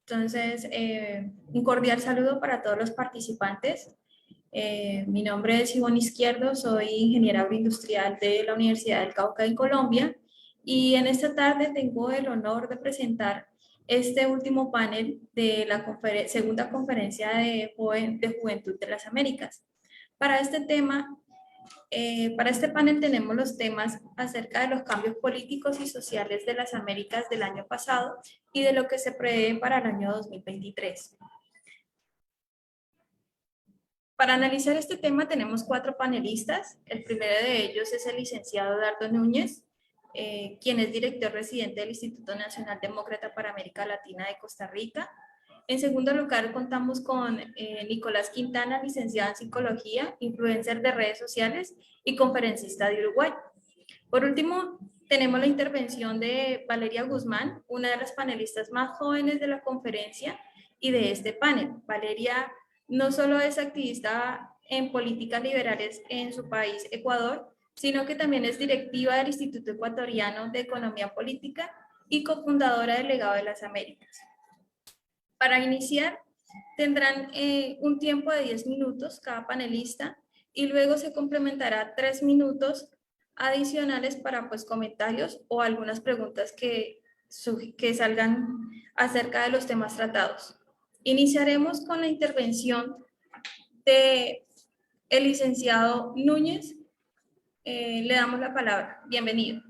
Entonces, un cordial saludo para todos los participantes. Mi nombre es Ivonne Izquierdo, soy ingeniera agroindustrial de la Universidad del Cauca en Colombia y en esta tarde tengo el honor de presentar este último panel de la segunda conferencia de Juventud de las Américas. Para este tema, para este panel tenemos los temas acerca de los cambios políticos y sociales de las Américas del año pasado y de lo que se prevé para el año 2023. Para analizar este tema tenemos 4 panelistas. El primero de ellos es el licenciado Dardo Núñez, quien es director residente del Instituto Nacional Demócrata para América Latina de Costa Rica. En segundo lugar, contamos con Nicolás Quintana, licenciado en Psicología, influencer de redes sociales y conferencista de Uruguay. Por último, tenemos la intervención de Valeria Guzmán, una de las panelistas más jóvenes de la conferencia y de este panel. Valeria no solo es activista en políticas liberales en su país, Ecuador, sino que también es directiva del Instituto Ecuatoriano de Economía Política y cofundadora del Legado de las Américas. Para iniciar, tendrán un tiempo de 10 minutos cada panelista y luego se complementará 3 minutos adicionales para comentarios o algunas preguntas que salgan acerca de los temas tratados. Iniciaremos con la intervención de el licenciado Núñez. Le damos la palabra. Bienvenido.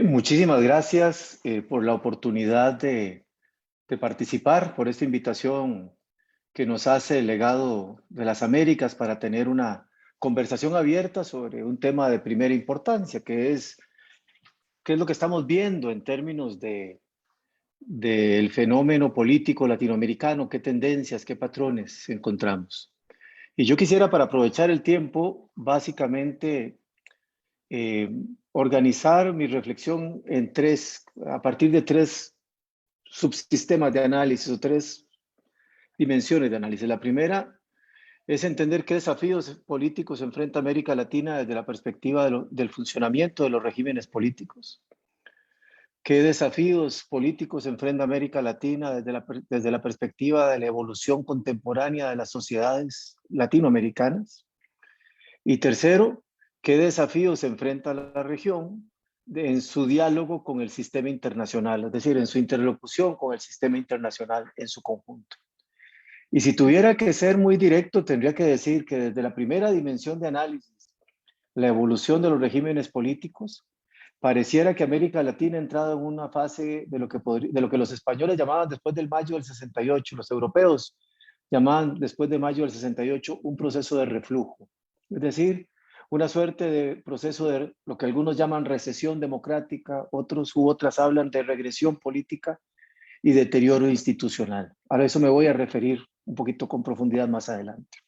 Muchísimas gracias por la oportunidad de participar, por esta invitación que nos hace el Legado de las Américas para tener una conversación abierta sobre un tema de primera importancia, que es qué es lo que estamos viendo en términos del fenómeno político latinoamericano, qué tendencias, qué patrones encontramos. Y yo quisiera, para aprovechar el tiempo, básicamente organizar mi reflexión a partir de 3 subsistemas de análisis o 3 dimensiones de análisis. La primera es entender qué desafíos políticos enfrenta América Latina desde la perspectiva del funcionamiento de los regímenes políticos. ¿Qué desafíos políticos enfrenta América Latina desde la perspectiva de la evolución contemporánea de las sociedades latinoamericanas? Y tercero, ¿qué desafíos enfrenta la región en su diálogo con el sistema internacional, es decir, en su interlocución con el sistema internacional en su conjunto? Y si tuviera que ser muy directo, tendría que decir que desde la primera dimensión de análisis, la evolución de los regímenes políticos, pareciera que América Latina ha entrado en una fase de lo que los españoles llamaban después del mayo del 68, los europeos llamaban después de mayo del 68 un proceso de reflujo, es decir, una suerte de proceso de lo que algunos llaman recesión democrática, otros u otras hablan de regresión política y deterioro institucional. A eso me voy a referir un poquito con profundidad más adelante.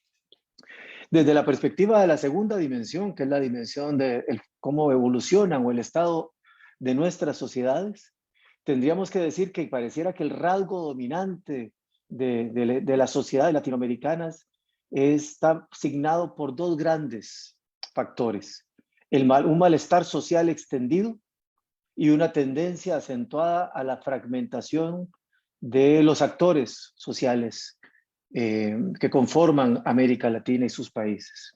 Desde la perspectiva de la segunda dimensión, que es la dimensión de cómo evolucionan o el estado de nuestras sociedades, tendríamos que decir que pareciera que el rasgo dominante de las sociedades latinoamericanas está signado por 2 grandes factores. Un malestar social extendido y una tendencia acentuada a la fragmentación de los actores sociales que conforman América Latina y sus países.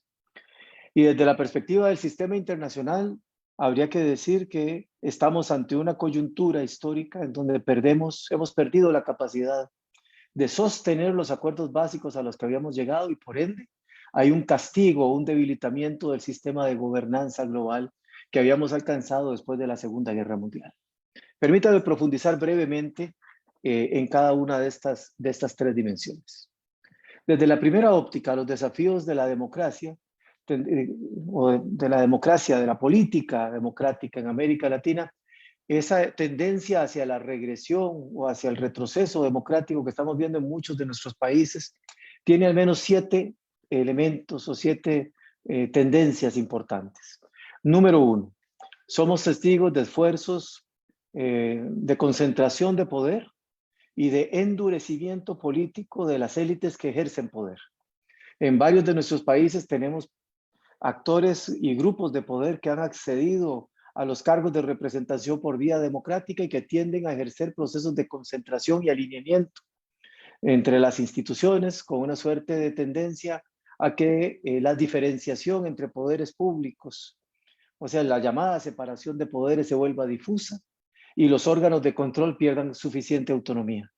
Y desde la perspectiva del sistema internacional, habría que decir que estamos ante una coyuntura histórica en donde hemos perdido la capacidad de sostener los acuerdos básicos a los que habíamos llegado y por ende hay un castigo, un debilitamiento del sistema de gobernanza global que habíamos alcanzado después de la Segunda Guerra Mundial. Permítame profundizar brevemente en cada una de estas 3 dimensiones. Desde la primera óptica, los desafíos de la democracia, o de la democracia, de la política democrática en América Latina, esa tendencia hacia la regresión o hacia el retroceso democrático que estamos viendo en muchos de nuestros países, tiene al menos 7 elementos o 7 tendencias importantes. Número 1, somos testigos de esfuerzos de concentración de poder y de endurecimiento político de las élites que ejercen poder. En varios de nuestros países tenemos actores y grupos de poder que han accedido a los cargos de representación por vía democrática y que tienden a ejercer procesos de concentración y alineamiento entre las instituciones, con una suerte de tendencia a que la diferenciación entre poderes públicos, o sea, la llamada separación de poderes, se vuelva difusa y los órganos de control pierdan suficiente autonomía.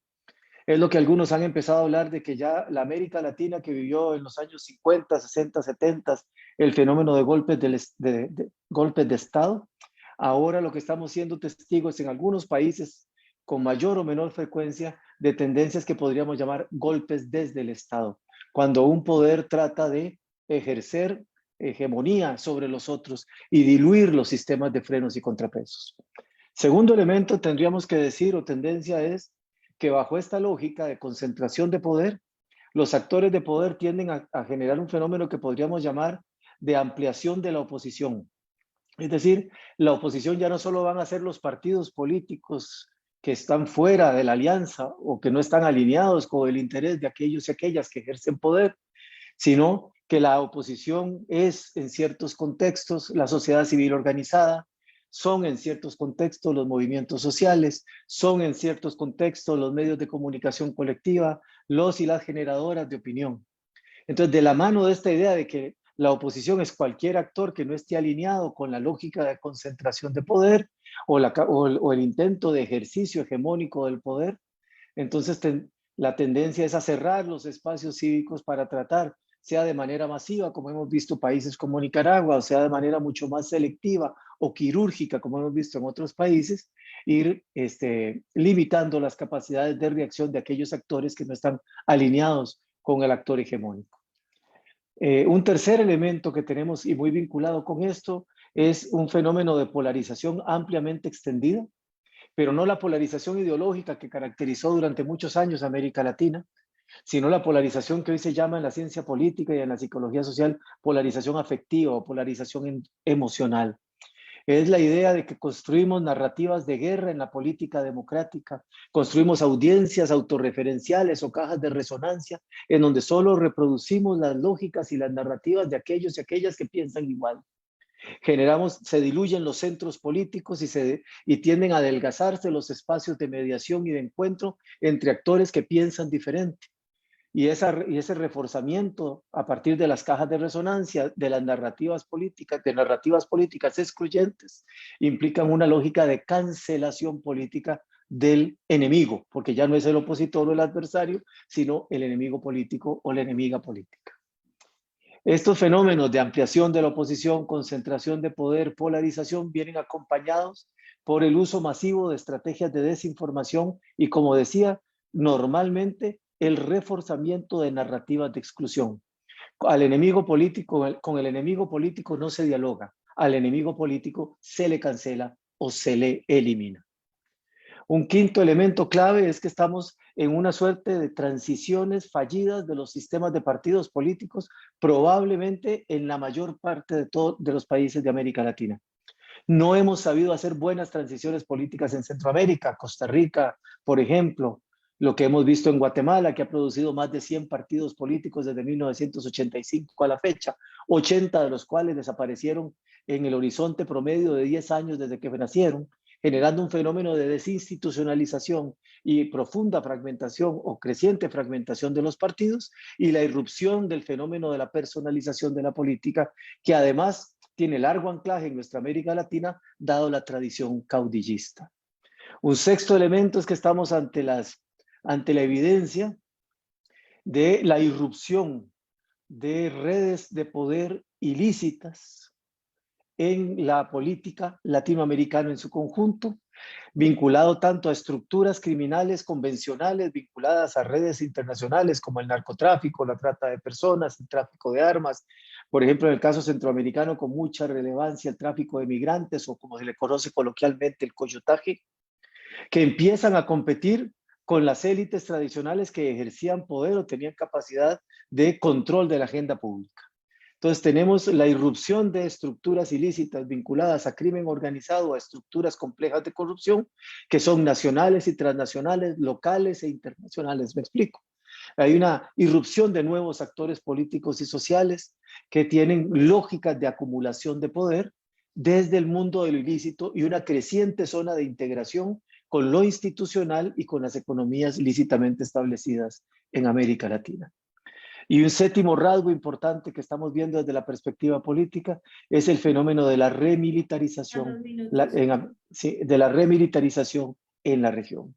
Es lo que algunos han empezado a hablar de que ya la América Latina, que vivió en los años 50, 60, 70 el fenómeno de golpes de Estado, ahora lo que estamos siendo testigos en algunos países con mayor o menor frecuencia de tendencias que podríamos llamar golpes desde el Estado, cuando un poder trata de ejercer hegemonía sobre los otros y diluir los sistemas de frenos y contrapesos. Segundo elemento, tendríamos que decir, o tendencia es, que bajo esta lógica de concentración de poder, los actores de poder tienden a generar un fenómeno que podríamos llamar de ampliación de la oposición. Es decir, la oposición ya no solo van a ser los partidos políticos que están fuera de la alianza o que no están alineados con el interés de aquellos y aquellas que ejercen poder, sino que la oposición es, en ciertos contextos, la sociedad civil organizada, son en ciertos contextos los movimientos sociales, son en ciertos contextos los medios de comunicación colectiva, los y las generadoras de opinión. Entonces, de la mano de esta idea de que la oposición es cualquier actor que no esté alineado con la lógica de concentración de poder o el intento de ejercicio hegemónico del poder, entonces la tendencia es a cerrar los espacios cívicos para tratar, sea de manera masiva, como hemos visto países como Nicaragua, o sea de manera mucho más selectiva o quirúrgica, como hemos visto en otros países, ir limitando las capacidades de reacción de aquellos actores que no están alineados con el actor hegemónico. Un tercer elemento que tenemos y muy vinculado con esto es un fenómeno de polarización ampliamente extendida, pero no la polarización ideológica que caracterizó durante muchos años a América Latina, sino la polarización que hoy se llama en la ciencia política y en la psicología social polarización afectiva o polarización emocional. Es la idea de que construimos narrativas de guerra en la política democrática, construimos audiencias autorreferenciales o cajas de resonancia en donde solo reproducimos las lógicas y las narrativas de aquellos y aquellas que piensan igual. Se diluyen los centros políticos y tienden a adelgazarse los espacios de mediación y de encuentro entre actores que piensan diferente. Y ese reforzamiento a partir de las cajas de resonancia, de las narrativas políticas excluyentes, implican una lógica de cancelación política del enemigo, porque ya no es el opositor o el adversario, sino el enemigo político o la enemiga política. Estos fenómenos de ampliación de la oposición, concentración de poder, polarización, vienen acompañados por el uso masivo de estrategias de desinformación y, como decía, normalmente el reforzamiento de narrativas de exclusión. Con el enemigo político no se dialoga, al enemigo político se le cancela o se le elimina. Un quinto elemento clave es que estamos en una suerte de transiciones fallidas de los sistemas de partidos políticos, probablemente en la mayor parte de los países de América Latina. No hemos sabido hacer buenas transiciones políticas en Centroamérica, Costa Rica, por ejemplo, lo que hemos visto en Guatemala, que ha producido más de 100 partidos políticos desde 1985 a la fecha, 80 de los cuales desaparecieron en el horizonte promedio de 10 años desde que nacieron, generando un fenómeno de desinstitucionalización y profunda fragmentación o creciente fragmentación de los partidos y la irrupción del fenómeno de la personalización de la política, que además tiene largo anclaje en nuestra América Latina, dado la tradición caudillista. Un sexto elemento es que estamos ante la evidencia de la irrupción de redes de poder ilícitas en la política latinoamericana en su conjunto, vinculado tanto a estructuras criminales convencionales, vinculadas a redes internacionales como el narcotráfico, la trata de personas, el tráfico de armas, por ejemplo, en el caso centroamericano con mucha relevancia el tráfico de migrantes o como se le conoce coloquialmente el coyotaje, que empiezan a competir con las élites tradicionales que ejercían poder o tenían capacidad de control de la agenda pública. Entonces tenemos la irrupción de estructuras ilícitas vinculadas a crimen organizado, a estructuras complejas de corrupción, que son nacionales y transnacionales, locales e internacionales. Me explico. Hay una irrupción de nuevos actores políticos y sociales que tienen lógicas de acumulación de poder desde el mundo de lo ilícito y una creciente zona de integración con lo institucional y con las economías lícitamente establecidas en América Latina. Y un séptimo rasgo importante que estamos viendo desde la perspectiva política es el fenómeno de la remilitarización, de la remilitarización en la región.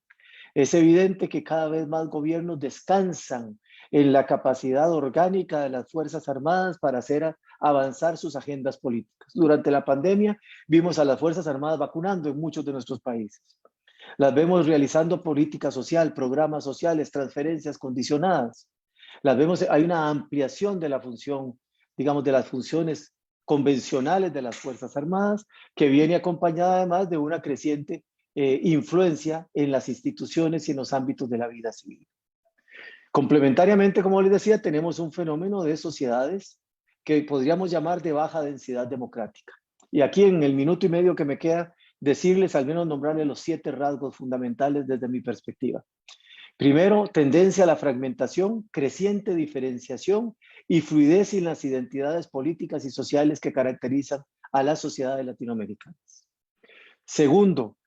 Es evidente que cada vez más gobiernos descansan en la capacidad orgánica de las Fuerzas Armadas para hacer avanzar sus agendas políticas. Durante la pandemia vimos a las Fuerzas Armadas vacunando en muchos de nuestros países. Las vemos realizando política social, programas sociales, transferencias condicionadas. Las vemos, hay una ampliación de la función, digamos, de las funciones convencionales de las Fuerzas Armadas, que viene acompañada además de una creciente influencia en las instituciones y en los ámbitos de la vida civil. Complementariamente, como les decía, tenemos un fenómeno de sociedades que podríamos llamar de baja densidad democrática. Y aquí en el minuto y medio que me queda, decirles, al menos nombrarles los 7 rasgos fundamentales desde mi perspectiva. Primero, tendencia a la fragmentación, creciente diferenciación y fluidez en las identidades políticas y sociales que caracterizan a las sociedades latinoamericanas. Segundo,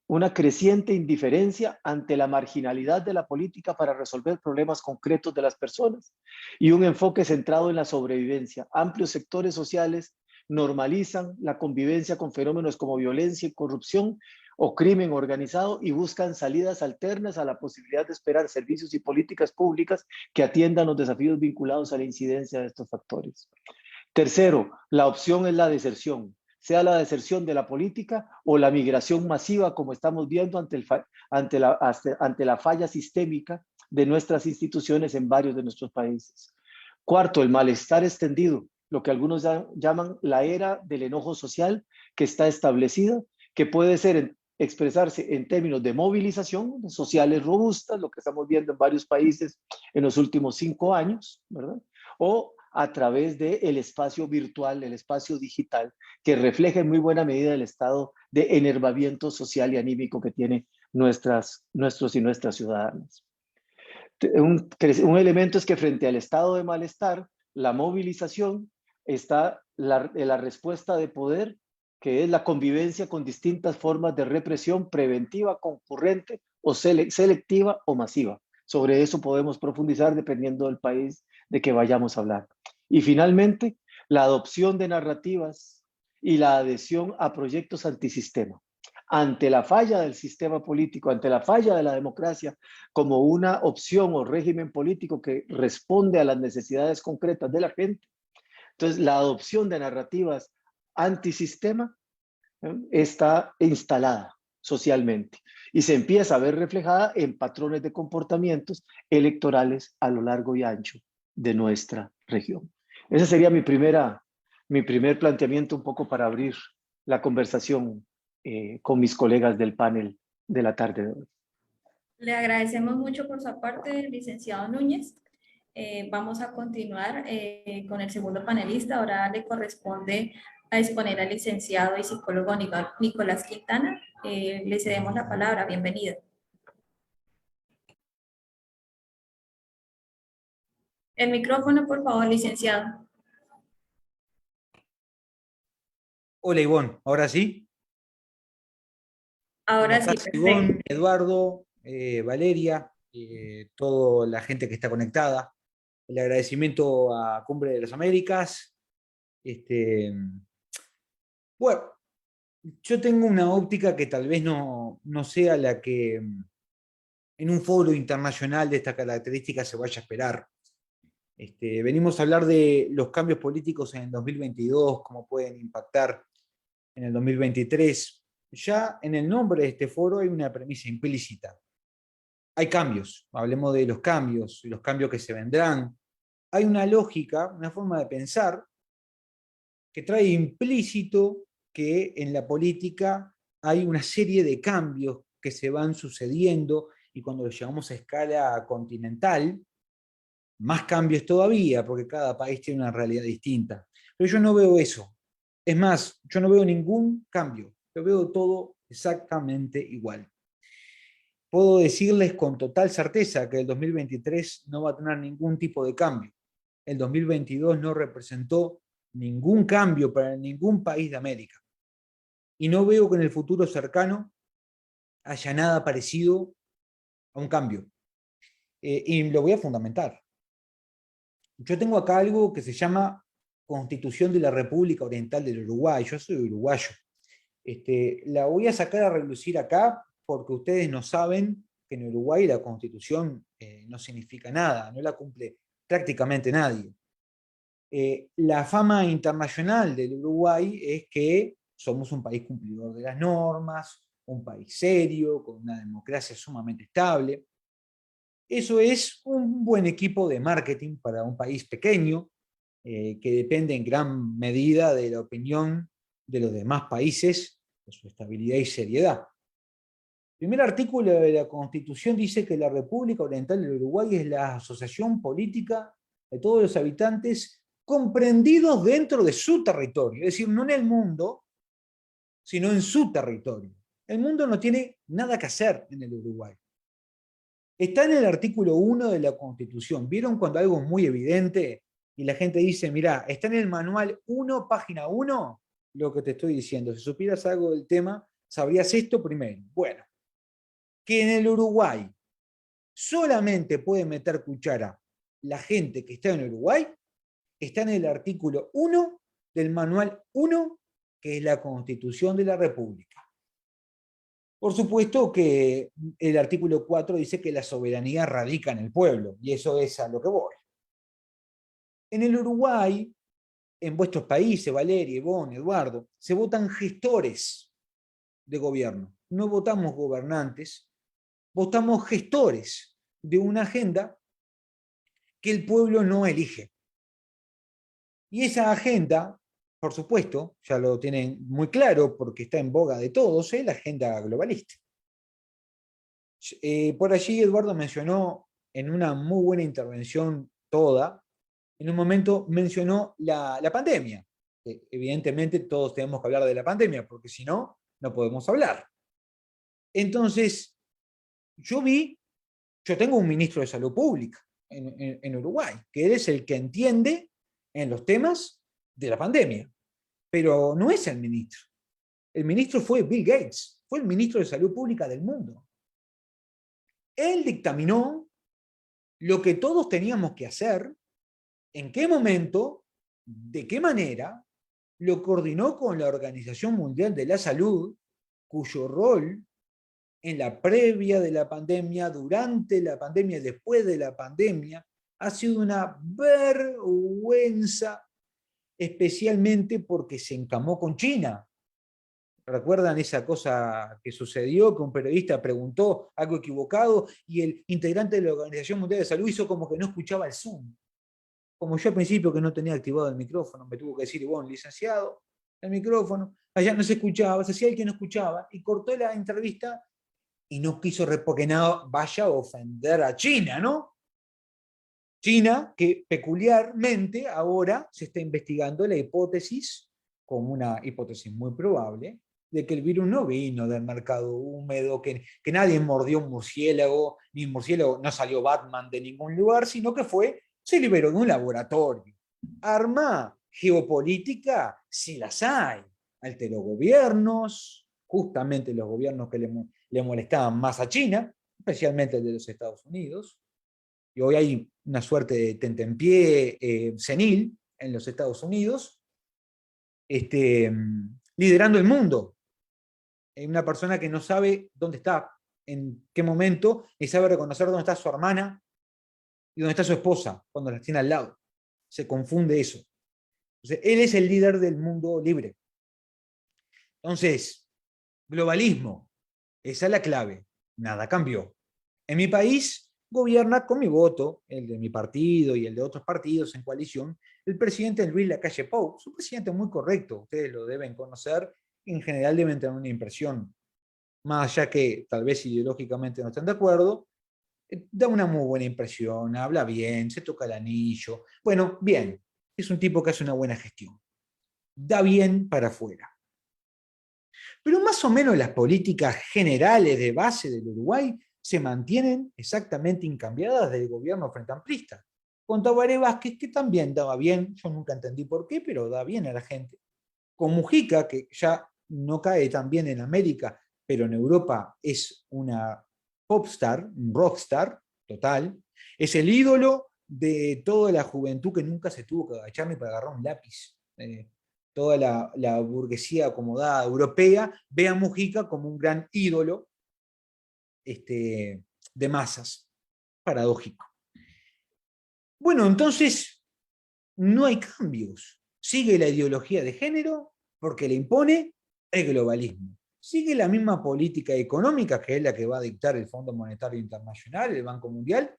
una creciente indiferencia ante la marginalidad de la política para resolver problemas concretos de las personas y un enfoque centrado en la sobrevivencia. Amplios sectores sociales normalizan la convivencia con fenómenos como violencia y corrupción o crimen organizado y buscan salidas alternas a la posibilidad de esperar servicios y políticas públicas que atiendan los desafíos vinculados a la incidencia de estos factores. Tercero, la opción es la deserción, sea la deserción de la política o la migración masiva, como estamos viendo ante la falla sistémica de nuestras instituciones en varios de nuestros países. Cuarto, el malestar extendido, lo que algunos llaman la era del enojo social que está establecida, que puede expresarse en términos de movilización sociales robustas, lo que estamos viendo en varios países en los últimos 5 años, ¿verdad? O a través del espacio virtual, el espacio digital, que refleja en muy buena medida el estado de enervamiento social y anímico que tienen nuestros y nuestras ciudadanas. Un elemento es que frente al estado de malestar, la movilización, está la respuesta de poder, que es la convivencia con distintas formas de represión preventiva, concurrente o selectiva o masiva. Sobre eso podemos profundizar dependiendo del país de que vayamos a hablar. Y finalmente, la adopción de narrativas y la adhesión a proyectos antisistema. Ante la falla del sistema político, ante la falla de la democracia como una opción o régimen político que responde a las necesidades concretas de la gente, entonces la adopción de narrativas antisistema está instalada socialmente y se empieza a ver reflejada en patrones de comportamientos electorales a lo largo y ancho de nuestra región. Ese sería mi primer planteamiento un poco para abrir la conversación con mis colegas del panel de la tarde de hoy. Le agradecemos mucho por su aporte, licenciado Núñez. Vamos a continuar con el segundo panelista. Ahora le corresponde a exponer al licenciado y psicólogo Nicolás Quintana. Le cedemos la palabra. Bienvenido. El micrófono, por favor, licenciado. Hola Ivonne, ¿ahora sí? Ahora sí, estás, perfecto. Ivonne, Eduardo, Valeria, toda la gente que está conectada. El agradecimiento a Cumbre de las Américas. Bueno, yo tengo una óptica que tal vez no sea la que en un foro internacional de esta característica se vaya a esperar. Venimos a hablar de los cambios políticos en el 2022, cómo pueden impactar en el 2023. Ya en el nombre de este foro hay una premisa implícita. Hay cambios, hablemos de los cambios que se vendrán. Hay una lógica, una forma de pensar que trae implícito que en la política hay una serie de cambios que se van sucediendo y cuando los llevamos a escala continental, más cambios todavía, porque cada país tiene una realidad distinta. Pero yo no veo eso. Es más, yo no veo ningún cambio. Yo veo todo exactamente igual. Puedo decirles con total certeza que el 2023 no va a tener ningún tipo de cambio. El 2022 no representó ningún cambio para ningún país de América. Y no veo que en el futuro cercano haya nada parecido a un cambio. Y lo voy a fundamentar. Yo tengo acá algo que se llama Constitución de la República Oriental del Uruguay. Yo soy uruguayo. La voy a sacar a relucir acá porque ustedes no saben que en Uruguay la Constitución no significa nada, no la cumple prácticamente nadie. La fama internacional del Uruguay es que somos un país cumplidor de las normas, un país serio, con una democracia sumamente estable. Eso es un buen equipo de marketing para un país pequeño, que depende en gran medida de la opinión de los demás países, de su estabilidad y seriedad. El primer artículo de la Constitución dice que la República Oriental del Uruguay es la asociación política de todos los habitantes comprendidos dentro de su territorio, es decir, no en el mundo, sino en su territorio. El mundo no tiene nada que hacer en el Uruguay. Está en el artículo 1 de la Constitución. ¿Vieron cuando algo es muy evidente y la gente dice, mirá, está en el manual 1, página 1, lo que te estoy diciendo? Si supieras algo del tema, sabrías esto primero. Bueno, que en el Uruguay solamente puede meter cuchara la gente que está en Uruguay, está en el artículo 1 del manual 1, que es la Constitución de la República. Por supuesto que el artículo 4 dice que la soberanía radica en el pueblo, y eso es a lo que voy. En el Uruguay, en vuestros países, Valeria, Ivonne, Eduardo, se votan gestores de gobierno. No votamos gobernantes, votamos gestores de una agenda que el pueblo no elige. Y esa agenda, por supuesto, ya lo tienen muy claro porque está en boga de todos, es la agenda globalista. Por allí Eduardo mencionó en una muy buena intervención toda, en un momento mencionó la pandemia. Evidentemente todos tenemos que hablar de la pandemia porque si no, no podemos hablar. Entonces, yo tengo un ministro de Salud Pública en Uruguay, que es el que entiende en los temas de la pandemia, pero no es el ministro. El ministro fue Bill Gates, fue el ministro de Salud Pública del mundo. Él dictaminó lo que todos teníamos que hacer, en qué momento, de qué manera, lo coordinó con la Organización Mundial de la Salud, cuyo rol en la previa de la pandemia, durante la pandemia y después de la pandemia, ha sido una vergüenza, especialmente porque se encamó con China. ¿Recuerdan esa cosa que sucedió? Que un periodista preguntó algo equivocado y el integrante de la Organización Mundial de Salud hizo como que no escuchaba el Zoom. Como yo al principio que no tenía activado el micrófono, me tuvo que decir, bueno, licenciado, el micrófono, allá no se escuchaba, se hacía el que no escuchaba, y cortó la entrevista y no quiso, porque no vaya a ofender a China, ¿no? China, que peculiarmente ahora se está investigando la hipótesis, como una hipótesis muy probable, de que el virus no vino del mercado húmedo, que nadie mordió un murciélago, ni un murciélago, no salió Batman de ningún lugar, sino que se liberó de un laboratorio. Arma geopolítica, sí las hay. Alteró gobiernos, justamente los gobiernos que le molestaban más a China, especialmente el de los Estados Unidos, y hoy hay una suerte de tentempié senil en los Estados Unidos, liderando el mundo. Una persona que no sabe dónde está, en qué momento, ni sabe reconocer dónde está su hermana y dónde está su esposa cuando las tiene al lado. Se confunde eso. Entonces, él es el líder del mundo libre. Entonces, globalismo, esa es la clave. Nada cambió. En mi país gobierna con mi voto, el de mi partido y el de otros partidos en coalición, el presidente Luis Lacalle Pou. Es un presidente muy correcto, ustedes lo deben conocer, en general deben tener una impresión, más allá que tal vez ideológicamente no estén de acuerdo, da una muy buena impresión, habla bien, se toca el anillo. Bueno, bien, es un tipo que hace una buena gestión. Da bien para afuera. Pero más o menos las políticas generales de base del Uruguay se mantienen exactamente incambiadas del gobierno frente amplista. con Tabaré Vázquez, que también daba bien, yo nunca entendí por qué, pero da bien a la gente. Con Mujica, que ya no cae tan bien en América, pero en Europa es una popstar, un rockstar total, es el ídolo de toda la juventud que nunca se tuvo que agachar ni para agarrar un lápiz. Toda la burguesía acomodada europea ve a Mujica como un gran ídolo de masas. Paradójico. Bueno, entonces no hay cambios. Sigue la ideología de género porque le impone el globalismo. Sigue la misma política económica, que es la que va a dictar el Fondo Monetario Internacional, el Banco Mundial,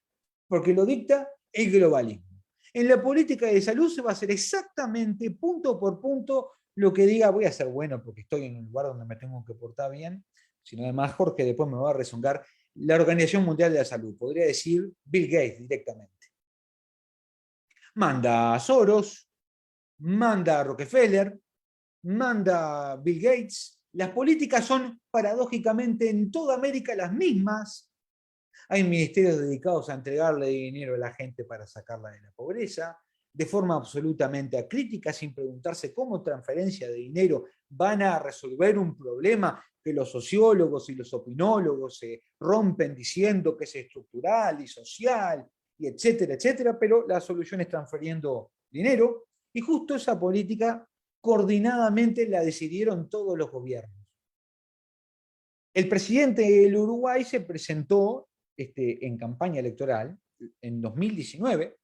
porque lo dicta el globalismo. En la política de salud se va a hacer exactamente, punto por punto, lo que diga, voy a ser bueno porque estoy en un lugar donde me tengo que portar bien, sino además Jorge después me va a rezongar, la Organización Mundial de la Salud, podría decir Bill Gates directamente. Manda a Soros, manda a Rockefeller, manda a Bill Gates. Las políticas son paradójicamente en toda América las mismas. Hay ministerios dedicados a entregarle dinero a la gente para sacarla de la pobreza, de forma absolutamente acrítica, sin preguntarse cómo transferencia de dinero van a resolver un problema que los sociólogos y los opinólogos se rompen diciendo que es estructural y social, y etcétera, etcétera, pero la solución es transfiriendo dinero, y justo esa política coordinadamente la decidieron todos los gobiernos. El presidente del Uruguay se presentó en campaña electoral en 2019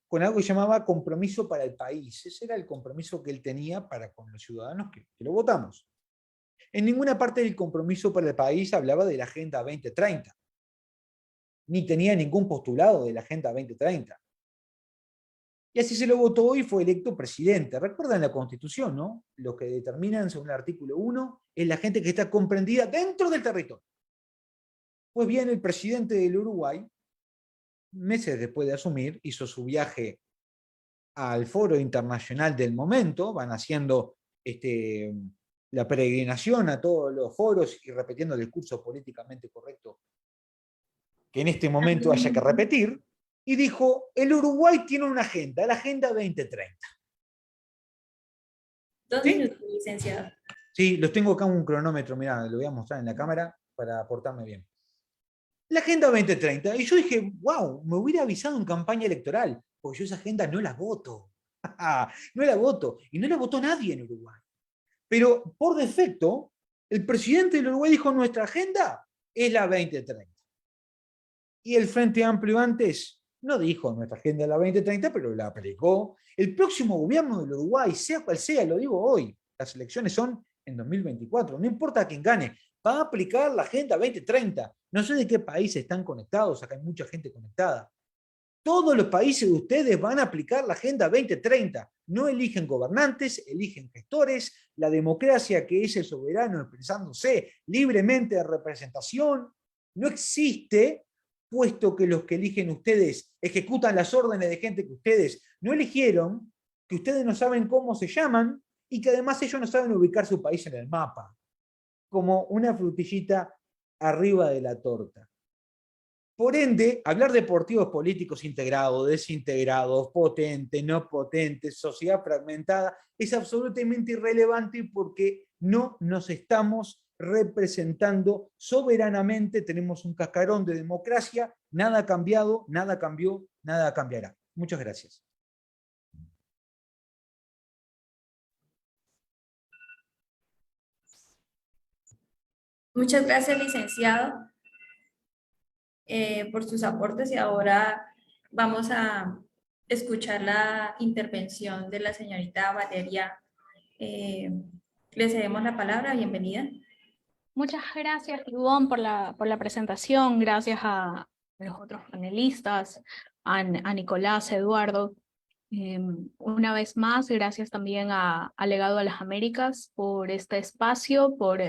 con algo que llamaba compromiso para el país. Ese era el compromiso que él tenía para con los ciudadanos que lo votamos. En ninguna parte del compromiso para el país hablaba de la Agenda 2030, ni tenía ningún postulado de la Agenda 2030. Y así se lo votó y fue electo presidente. Recuerdan la Constitución, ¿no? Lo que determinan, según el artículo 1, es la gente que está comprendida dentro del territorio. Pues bien, el presidente del Uruguay, meses después de asumir, hizo su viaje al foro internacional del momento, van haciendo la peregrinación a todos los foros y repitiendo el discurso políticamente correcto que en este momento haya que repetir, y dijo, el Uruguay tiene una agenda, la Agenda 2030. 2 ¿Sí? minutos, licenciado. Sí, los tengo acá en un cronómetro, mirá, lo voy a mostrar en la cámara para portarme bien. La Agenda 2030, y yo dije, wow, me hubiera avisado en campaña electoral, porque yo esa agenda no la voto. No la voto, y no la votó nadie en Uruguay. Pero por defecto, el presidente del Uruguay dijo, nuestra agenda es la 2030. Y el Frente Amplio antes no dijo nuestra agenda es la 2030, pero la aplicó. El próximo gobierno del Uruguay, sea cual sea, lo digo hoy, las elecciones son en 2024, no importa quién gane, va a aplicar la Agenda 2030. No sé de qué países están conectados, acá hay mucha gente conectada. Todos los países de ustedes van a aplicar la Agenda 2030. No eligen gobernantes, eligen gestores. La democracia, que es el soberano expresándose libremente de representación, no existe, puesto que los que eligen ustedes ejecutan las órdenes de gente que ustedes no eligieron, que ustedes no saben cómo se llaman y que además ellos no saben ubicar su país en el mapa, como una frutillita arriba de la torta. Por ende, hablar de partidos políticos integrados, desintegrados, potentes, no potentes, sociedad fragmentada, es absolutamente irrelevante porque no nos estamos representando soberanamente, tenemos un cascarón de democracia, nada ha cambiado, nada cambió, nada cambiará. Muchas gracias. Muchas gracias, licenciado, por sus aportes, y ahora vamos a escuchar la intervención de la señorita Valeria. Le cedemos la palabra, bienvenida. Muchas gracias, Ivonne, por la presentación. Gracias a los otros panelistas, a Nicolás, Eduardo. Una vez más, gracias también a Legado a las Américas por este espacio, por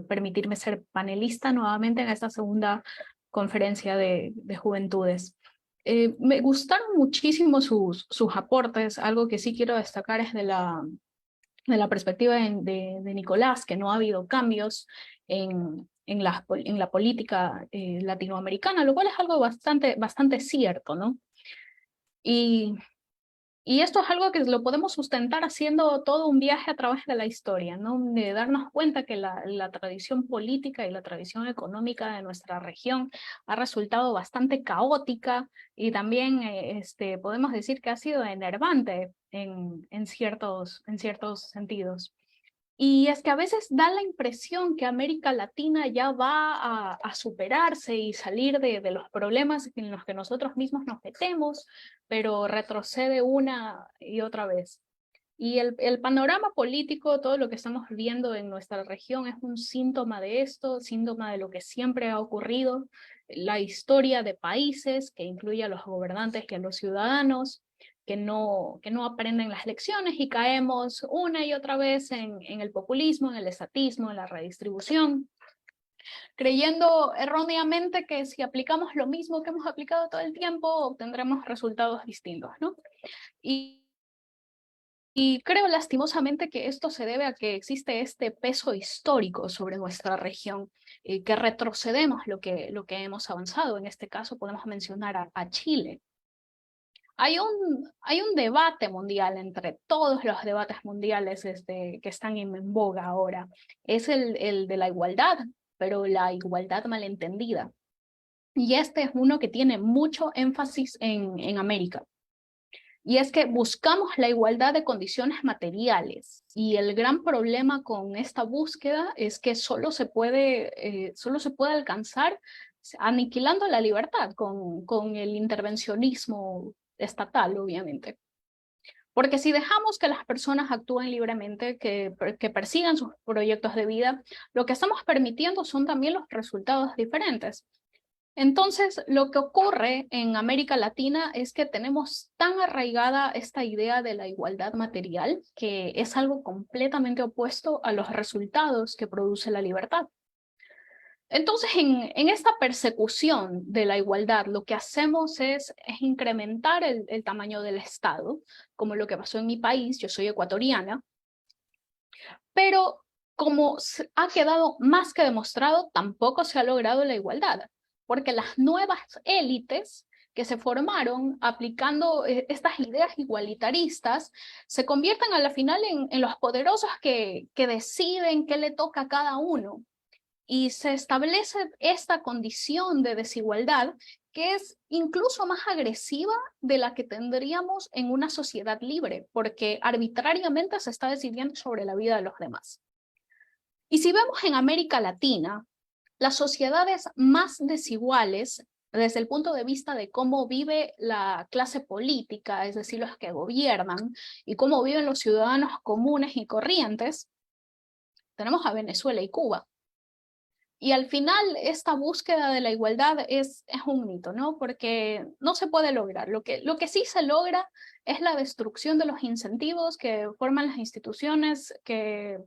permitirme ser panelista nuevamente en esta segunda conferencia de juventudes. Me gustaron muchísimo sus aportes. Algo que sí quiero destacar es de la perspectiva de Nicolás, que no ha habido cambios en la política latinoamericana, lo cual es algo bastante cierto, ¿no? Y esto es algo que lo podemos sustentar haciendo todo un viaje a través de la historia, ¿no? De darnos cuenta que la tradición política y la tradición económica de nuestra región ha resultado bastante caótica y también podemos decir que ha sido enervante en ciertos sentidos. Y es que a veces da la impresión que América Latina ya va a superarse y salir de los problemas en los que nosotros mismos nos metemos, pero retrocede una y otra vez. Y el panorama político, todo lo que estamos viendo en nuestra región es un síntoma de esto, síntoma de lo que siempre ha ocurrido, la historia de países que incluye a los gobernantes y a los ciudadanos, que no aprenden las lecciones y caemos una y otra vez en el populismo, en el estatismo, en la redistribución, creyendo erróneamente que si aplicamos lo mismo que hemos aplicado todo el tiempo, obtendremos resultados distintos, ¿no? Y creo lastimosamente que esto se debe a que existe este peso histórico sobre nuestra región, que retrocedemos lo que hemos avanzado. En este caso podemos mencionar a Chile. Hay un debate mundial entre todos los debates mundiales que están en boga ahora. Es el de la igualdad, pero la igualdad malentendida. Y este es uno que tiene mucho énfasis en América. Y es que buscamos la igualdad de condiciones materiales. Y el gran problema con esta búsqueda es que solo se puede alcanzar aniquilando la libertad con el intervencionismo estatal, obviamente. Porque si dejamos que las personas actúen libremente, que persigan sus proyectos de vida, lo que estamos permitiendo son también los resultados diferentes. Entonces, lo que ocurre en América Latina es que tenemos tan arraigada esta idea de la igualdad material, que es algo completamente opuesto a los resultados que produce la libertad. Entonces, en esta persecución de la igualdad, lo que hacemos es incrementar el tamaño del Estado, como lo que pasó en mi país. Yo soy ecuatoriana, pero como ha quedado más que demostrado, tampoco se ha logrado la igualdad, porque las nuevas élites que se formaron aplicando estas ideas igualitaristas se convierten a la final en los poderosos que deciden qué le toca a cada uno. Y se establece esta condición de desigualdad que es incluso más agresiva de la que tendríamos en una sociedad libre, porque arbitrariamente se está decidiendo sobre la vida de los demás. Y si vemos en América Latina, las sociedades más desiguales desde el punto de vista de cómo vive la clase política, es decir, los que gobiernan, y cómo viven los ciudadanos comunes y corrientes, tenemos a Venezuela y Cuba. Y al final esta búsqueda de la igualdad es un mito, ¿no? Porque no se puede lograr. Lo que sí se logra es la destrucción de los incentivos que forman las instituciones que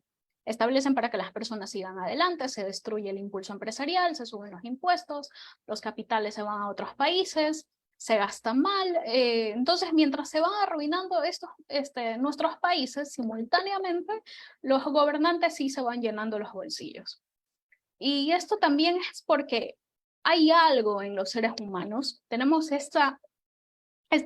establecen para que las personas sigan adelante, se destruye el impulso empresarial, se suben los impuestos, los capitales se van a otros países, se gastan mal. Entonces, mientras se van arruinando nuestros países, simultáneamente, los gobernantes sí se van llenando los bolsillos. Y esto también es porque hay algo en los seres humanos, tenemos esta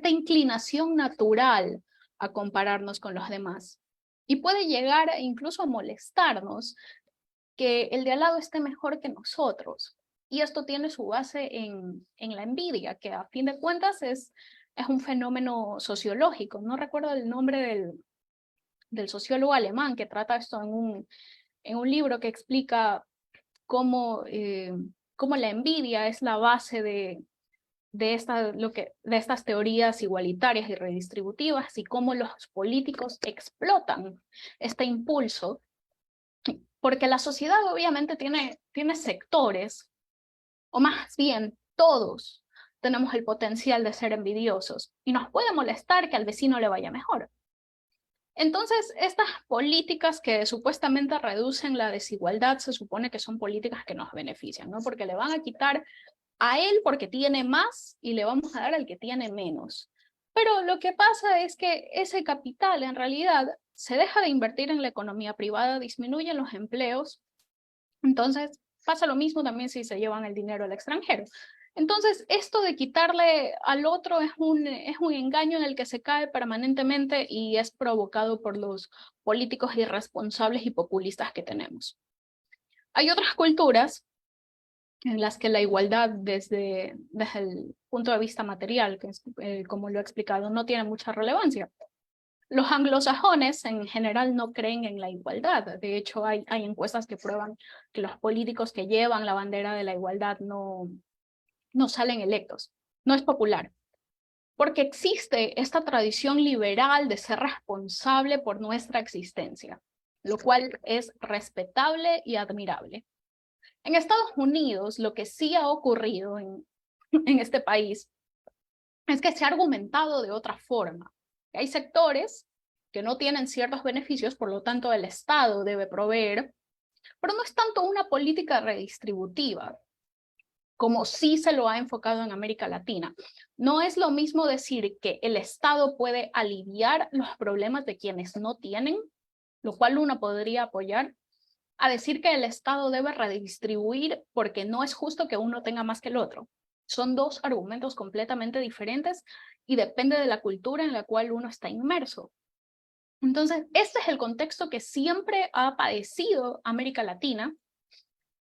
inclinación natural a compararnos con los demás. Y puede llegar incluso a molestarnos que el de al lado esté mejor que nosotros. Y esto tiene su base en la envidia, que a fin de cuentas es un fenómeno sociológico. No recuerdo el nombre del sociólogo alemán que trata esto en un libro que explica cómo la envidia es la base de estas teorías igualitarias y redistributivas y cómo los políticos explotan este impulso, porque la sociedad obviamente tiene sectores, o más bien todos tenemos el potencial de ser envidiosos y nos puede molestar que al vecino le vaya mejor. Entonces, estas políticas que supuestamente reducen la desigualdad se supone que son políticas que nos benefician, ¿no? Porque le van a quitar a él porque tiene más y le vamos a dar al que tiene menos. Pero lo que pasa es que ese capital en realidad se deja de invertir en la economía privada, disminuyen los empleos. Entonces, pasa lo mismo también si se llevan el dinero al extranjero. Entonces, esto de quitarle al otro es un engaño en el que se cae permanentemente y es provocado por los políticos irresponsables y populistas que tenemos. Hay otras culturas en las que la igualdad desde el punto de vista material, que es, como lo he explicado, no tiene mucha relevancia. Los anglosajones en general no creen en la igualdad. De hecho, hay encuestas que prueban que los políticos que llevan la bandera de la igualdad no salen electos. No es popular. Porque existe esta tradición liberal de ser responsable por nuestra existencia, lo cual es respetable y admirable. En Estados Unidos, lo que sí ha ocurrido en este país es que se ha argumentado de otra forma. Hay sectores que no tienen ciertos beneficios, por lo tanto el Estado debe proveer, pero no es tanto una política redistributiva, como sí se lo ha enfocado en América Latina. No es lo mismo decir que el Estado puede aliviar los problemas de quienes no tienen, lo cual uno podría apoyar, a decir que el Estado debe redistribuir porque no es justo que uno tenga más que el otro. Son dos argumentos completamente diferentes y depende de la cultura en la cual uno está inmerso. Entonces, este es el contexto que siempre ha padecido América Latina.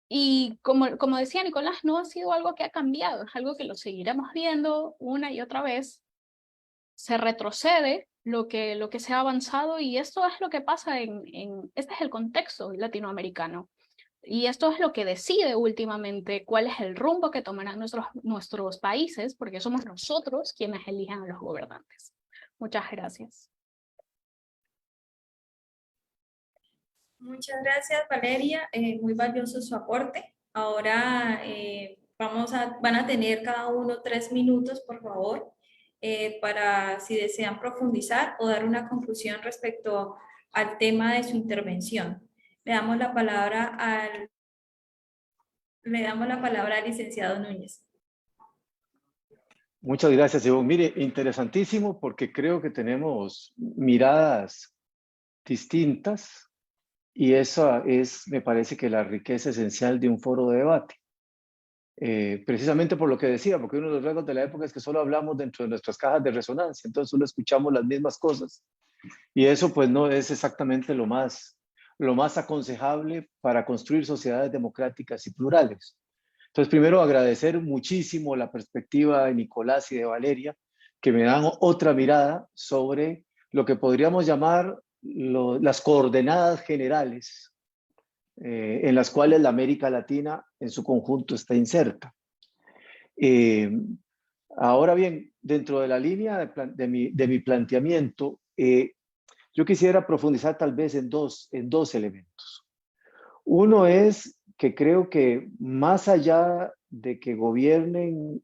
Y como decía Nicolás, no ha sido algo que ha cambiado, es algo que lo seguiremos viendo una y otra vez. Se retrocede lo que se ha avanzado y esto es lo que pasa este es el contexto latinoamericano. Y esto es lo que decide últimamente cuál es el rumbo que tomarán nuestros países, porque somos nosotros quienes eligen a los gobernantes. Muchas gracias. Muchas gracias, Valeria. Muy valioso su aporte. Ahora van a tener cada uno 3 minutos, por favor, para si desean profundizar o dar una conclusión respecto al tema de su intervención. Le damos la palabra al licenciado Núñez. Muchas gracias, Ivonne. Mire, interesantísimo porque creo que tenemos miradas distintas y esa es, me parece que la riqueza esencial de un foro de debate. Precisamente por lo que decía, porque uno de los rasgos de la época es que solo hablamos dentro de nuestras cajas de resonancia, entonces solo escuchamos las mismas cosas y eso pues no es exactamente lo más aconsejable para construir sociedades democráticas y plurales. Entonces, primero agradecer muchísimo la perspectiva de Nicolás y de Valeria, que me dan otra mirada sobre lo que podríamos llamar las coordenadas generales en las cuales la América Latina en su conjunto está inserta. Ahora bien, dentro de la línea de mi planteamiento, yo quisiera profundizar tal vez en dos elementos. Uno es que creo que más allá de que gobiernen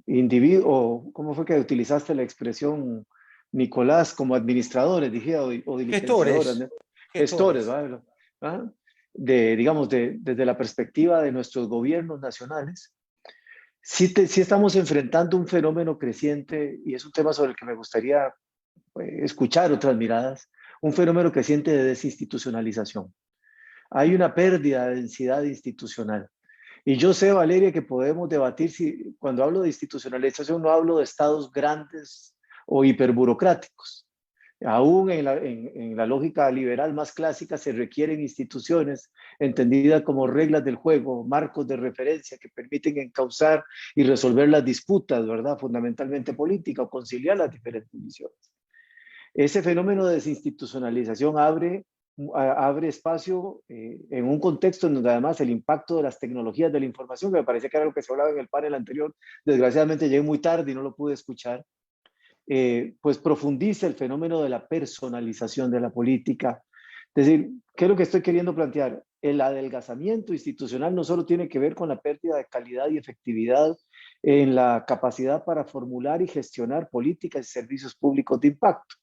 individuos, ¿cómo fue que utilizaste la expresión, Nicolás, como administradores, dije, o diligenciadoras, ¿no? Gestores, ¿vale? ¿Ah? Digamos, desde la perspectiva de nuestros gobiernos nacionales, sí estamos enfrentando un fenómeno creciente, y es un tema sobre el que me gustaría escuchar otras miradas, un fenómeno creciente de desinstitucionalización. Hay una pérdida de densidad institucional. Y yo sé, Valeria, que podemos debatir si cuando hablo de institucionalización no hablo de estados grandes o hiperburocráticos. Aún en la lógica liberal más clásica se requieren instituciones entendidas como reglas del juego, marcos de referencia que permiten encauzar y resolver las disputas, ¿verdad? Fundamentalmente políticas o conciliar las diferentes visiones. Ese fenómeno de desinstitucionalización abre espacio en un contexto en donde además el impacto de las tecnologías de la información, que me parece que era lo que se hablaba en el panel anterior, desgraciadamente llegué muy tarde y no lo pude escuchar, pues profundiza el fenómeno de la personalización de la política. Es decir, ¿qué es lo que estoy queriendo plantear? El adelgazamiento institucional no solo tiene que ver con la pérdida de calidad y efectividad en la capacidad para formular y gestionar políticas y servicios públicos de impacto,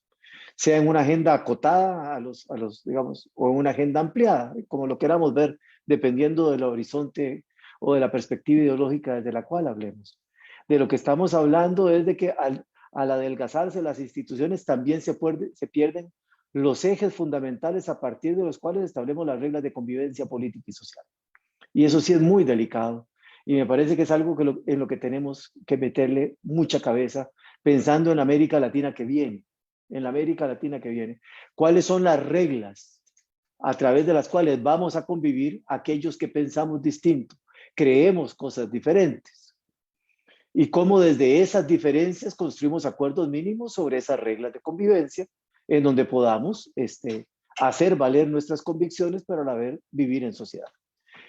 sea en una agenda acotada a los digamos, o en una agenda ampliada, como lo queramos ver, dependiendo del horizonte o de la perspectiva ideológica desde la cual hablemos. De lo que estamos hablando es de que al adelgazarse las instituciones también se pierden los ejes fundamentales a partir de los cuales establecemos las reglas de convivencia política y social. Y eso sí es muy delicado. Y me parece que es algo en lo que tenemos que meterle mucha cabeza, pensando en América Latina que viene, en la América Latina que viene. ¿Cuáles son las reglas a través de las cuales vamos a convivir aquellos que pensamos distinto, creemos cosas diferentes? Y cómo desde esas diferencias construimos acuerdos mínimos sobre esas reglas de convivencia, en donde podamos hacer valer nuestras convicciones, pero a la vez vivir en sociedad.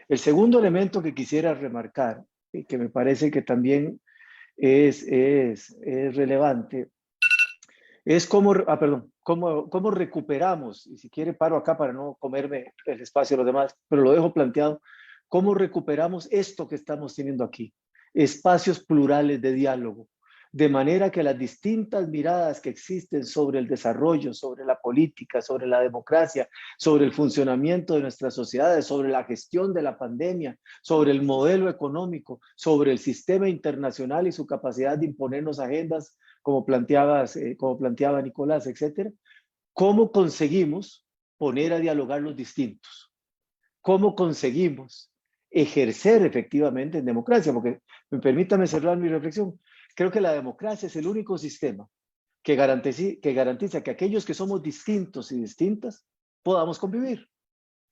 El segundo elemento que quisiera remarcar, y que me parece que también es relevante, es cómo recuperamos, y si quiere paro acá para no comerme el espacio de los demás, pero lo dejo planteado, cómo recuperamos esto que estamos teniendo aquí, espacios plurales de diálogo, de manera que las distintas miradas que existen sobre el desarrollo, sobre la política, sobre la democracia, sobre el funcionamiento de nuestras sociedades, sobre la gestión de la pandemia, sobre el modelo económico, sobre el sistema internacional y su capacidad de imponernos agendas, como planteaba Nicolás, etcétera. ¿Cómo conseguimos poner a dialogar los distintos? ¿Cómo conseguimos ejercer efectivamente en democracia? Porque, permítame cerrar mi reflexión, creo que la democracia es el único sistema que garantiza que aquellos que somos distintos y distintas podamos convivir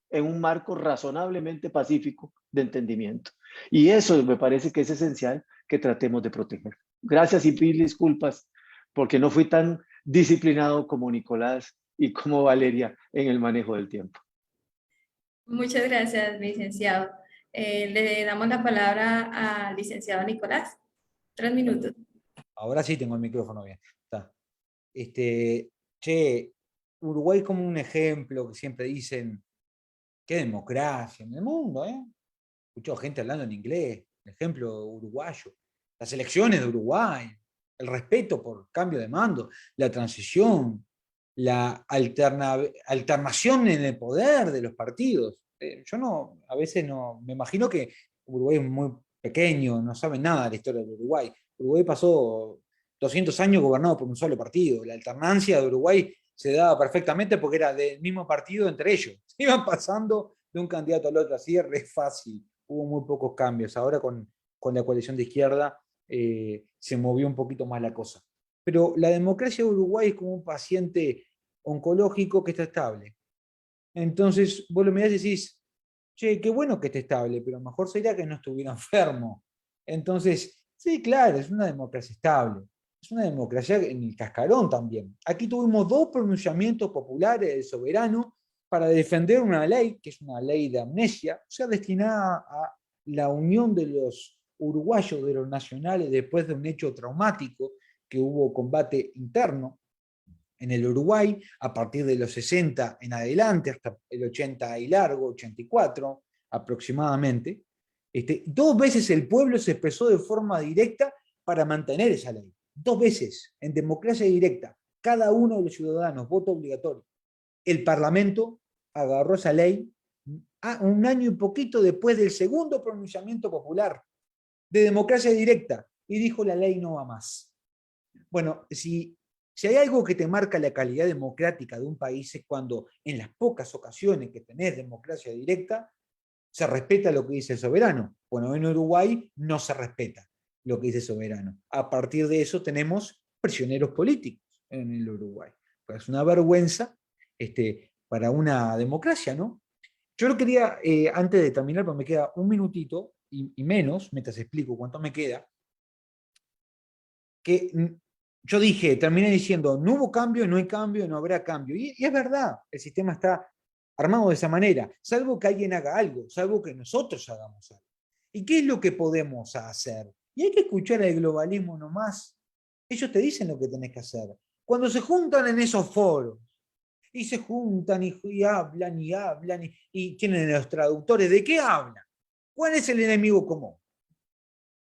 en un marco razonablemente pacífico de entendimiento. Y eso me parece que es esencial que tratemos de proteger. Gracias y pido disculpas porque no fui tan disciplinado como Nicolás y como Valeria en el manejo del tiempo. Muchas gracias, licenciado. Le damos la palabra al licenciado Nicolás. 3 minutos. Ahora sí tengo el micrófono bien. Está. Uruguay como un ejemplo que siempre dicen, qué democracia en el mundo, ¿eh? Escucho gente hablando en inglés, el ejemplo uruguayo, las elecciones de Uruguay, el respeto por cambio de mando, la transición, la alternación en el poder de los partidos. Yo a veces no, me imagino que Uruguay es muy pequeño, no sabe nada de la historia de Uruguay. Uruguay pasó 200 años gobernado por un solo partido. La alternancia de Uruguay se daba perfectamente porque era del mismo partido entre ellos. Se iban pasando de un candidato al otro, así es re fácil. Hubo muy pocos cambios. Ahora con la coalición de izquierda se movió un poquito más la cosa. Pero la democracia de Uruguay es como un paciente oncológico que está estable. Entonces vos lo mirás y decís, che, qué bueno que esté estable, pero mejor sería que no estuviera enfermo. Entonces, sí, claro, es una democracia estable. Es una democracia en el cascarón también. Aquí tuvimos 2 pronunciamientos populares del soberano para defender una ley, que es una ley de amnesia, o sea, destinada a la unión de los uruguayos, de los nacionales, después de un hecho traumático, que hubo combate interno en el Uruguay, a partir de los 60 en adelante, hasta el 80 y largo, 84 aproximadamente. 2 veces el pueblo se expresó de forma directa para mantener esa ley. 2 veces, en democracia directa, cada uno de los ciudadanos, voto obligatorio. El Parlamento agarró esa ley un año y poquito después del segundo pronunciamiento popular de democracia directa y dijo la ley no va más. Bueno, si hay algo que te marca la calidad democrática de un país es cuando en las pocas ocasiones que tenés democracia directa se respeta lo que dice el soberano. Bueno, en Uruguay no se respeta lo que dice el soberano. A partir de eso tenemos prisioneros políticos en el Uruguay. Pues es una vergüenza para una democracia, ¿no? Yo lo quería, antes de terminar, porque me queda un minutito y menos, mientras explico cuánto me queda, que yo terminé diciendo, no hubo cambio, no hay cambio, no habrá cambio. Y es verdad, el sistema está armado de esa manera, salvo que alguien haga algo, salvo que nosotros hagamos algo. ¿Y qué es lo que podemos hacer? Y hay que escuchar al globalismo nomás. Ellos te dicen lo que tenés que hacer. Cuando se juntan en esos foros, y se juntan y hablan y tienen los traductores, ¿de qué hablan? ¿Cuál es el enemigo común?